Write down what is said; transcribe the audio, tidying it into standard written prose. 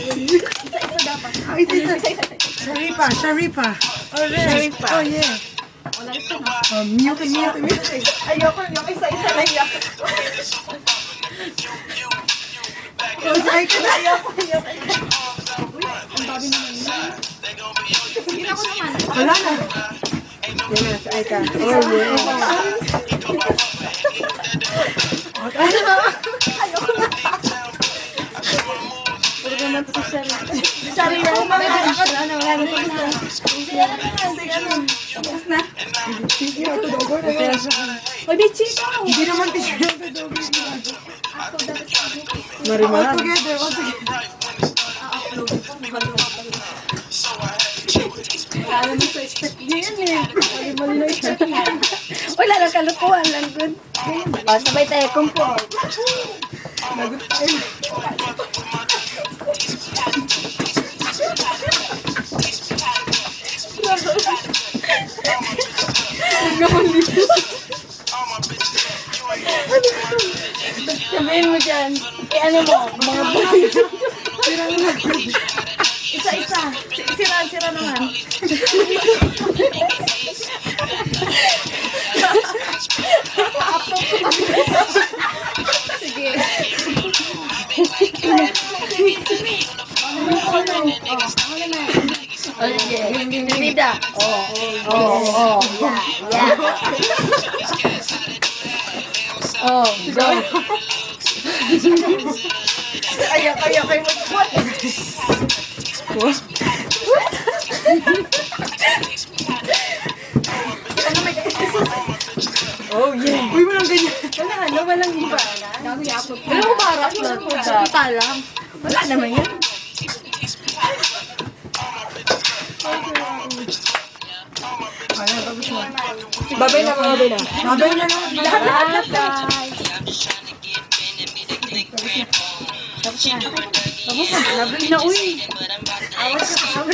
Isa-isa dapat. Isa-isa. Sharifa. Sharifa. Oh, yeah. Wala isa na. Mute. Ayoko, yung isa-isa lang yan. Oh, say ka na. Ayoko. Uy, ang babi naman yun. Hindi na ako naman. Wala na. Yan na, say ka. Oh, yeah. Ayoko na. Puro naman ito sa Sharifa. Sharifa, wala na. Tapos na. O, di chika. Hindi naman t-shirt na dogi. Ako dapat Mariman. All together. Alam mo sa expect din eh. Mali na siya. Wala lang kalukuhan lang good. O, sabay tayo kumpo. Lagot tayo. Sabihin mo dyan. Ano mo? Mga buhay. Isa-isa. Sira naman. Sige. Okay. Bida. Oh. Yeah. Oh, go. Ayaw kayo mag-squat. Oh, yeah. Uy, walang ganyan. Walang iba. Walang umaras na. Kita lang. Wala naman yan. Babay na. Lahat. Tapos na. Tapos na. Uy. Awas na.